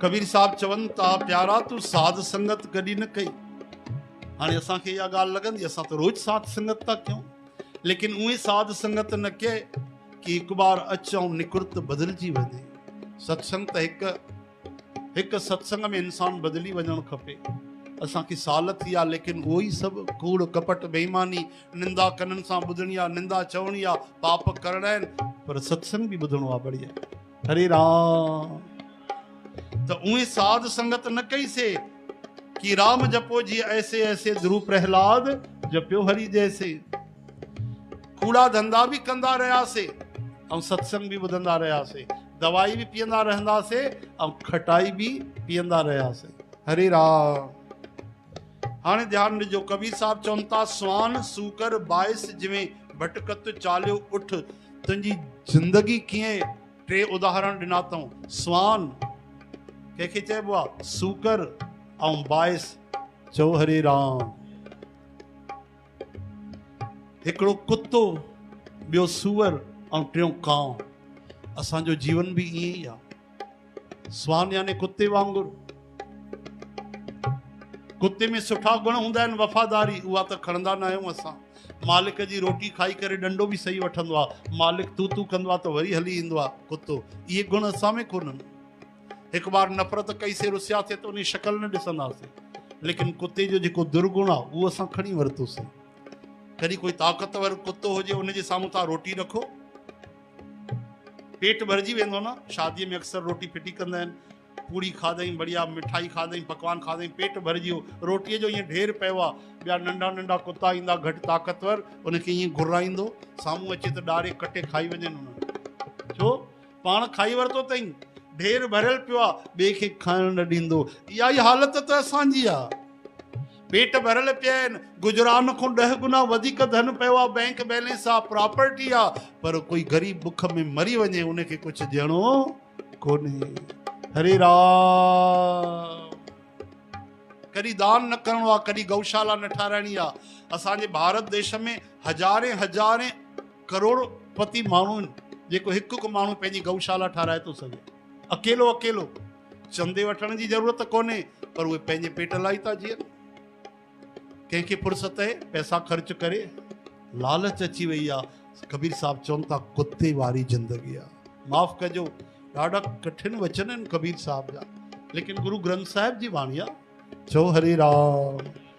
कबीर साहब चवनि था प्यारा तूं साध संगत कॾहिं न कई। हाणे असांखे इहा ॻाल्हि लॻंदी असां त रोज़ साध संगत था कयूं, लेकिन उहे साध संगत न कए कि हिकु बार अचूं निकुर्त बदिलजी वञे। सत्संग त हिकु सत्संग में इंसानु बदिली वञणु खपे। असांखे साल थी आहे लेकिन उहो ई सभु कूड़ कपट बेईमानी निंदा कननि सां ॿुधणी आहे, निंदा चवणी आहे, पाप करणा आहिनि, पर सत्संग बि ॿुधणो आहे बढ़िया। हरे राम। त उहे साध संगत न कईसे कि राम जपो जी ऐसे ऐसे ध्रुव प्रहलाद जपियो हरि जैसे। कूड़ा धंधा बि कंदा रहियासीं ऐं सत्संग बि ॿुधंदा रहियासीं, दवाई बि पीअंदा रहंदासीं ऐं खटाई बि पीअंदा रहियासीं। हरे राम। हाणे ध्यानु ॾिजो, कबीर साहब चवनि था स्वान सूकर बाइस जिवें भटकत चालियो उठ। तुंहिंजी ज़िंदगी कीअं, टे उदाहरण ॾिना अथऊं। स्वान कंहिंखे चइबो आहे, सूकर ऐं बाइस। चओ हरे राम। हिकिड़ो कुतो, ॿियो सूअर ऐं टियों कांव। असांजो जीवन बि ईअं ई आहे। स्वान यानी कुते वांगुरु। कुते में सुठा गुण हूंदा आहिनि, वफ़ादारी, उहा त खणंदा न आहियूं असां। मालिक जी रोटी खाई करे डंडो बि सही वठंदो आहे, मालिक तू तू कंदो आहे त वरी हली ईंदो आहे कुतो। इहे गुण असां में कोन्हनि। हिकु बार नफ़रत कईसीं, रुसियासीं त उन जी शकल न ॾिसंदासीं, लेकिन कुते जो जेको दुर्गुण आहे उहो असां खणी वरितोसीं। कॾहिं कोई ताक़तवर कुतो हुजे उनजे साम्हूं तव्हां रोटी रखो, पेट भरिजी वेंदो न। शादीअ में अक्सर रोटी फिटी कंदा आहिनि, पूड़ी खाधई, बढ़िया मिठाई खाधई, पकवान खाधई, पेट भरिजी वियो, रोटीअ जो ईअं ढेर पियो आहे। ॿिया नंढा नंढा कुता ईंदा घटि ताक़तवर, उनखे ईअं घुराईंदो, साम्हूं अचे त डारे कटे खाई वञनि उन्हनि। छो? पाण खाई वरितो अथई, ढेर भरियल पियो आहे, ॿिए खे खाइण न ॾींदो। इहा ई हालत त असांजी आहे। पेट भरियल पिया आहिनि, गुजरान खां 10 गुना वधीक धन पियो आहे, बैंक बैलेंस आहे, प्रॉपर्टी आहे, पर कोई ग़रीब बुख में मरी वञे उनखे कुझु ॾियणो कोन्हे। हरे राम। कॾहिं दान न करिणो आहे, कॾहिं गौशाला न ठाराइणी आहे। असांजे भारत देश में हज़ारे हज़ारे करोड़पति माण्हू आहिनि जेको हिकु हिकु माण्हू पंहिंजी गौशाला ठाराए थो सघे, अकेलो अकेलो। चंदे वठण जी ज़रूरत कोन्हे, पर उहे पंहिंजे पेट लाइ था जीअनि। कंहिंखे फुर्सत आहे पैसा ख़र्च करे, लालच अची वई आहे। कबीर साहब चवनि था कुते वारी ज़िंदगी आहे। माफ़ कजो, ॾाढा कठिन वचन आहिनि कबीर साहब जा, लेकिन गुरु ग्रंथ साहिब जी वाणी आहे। चओ हरे राम।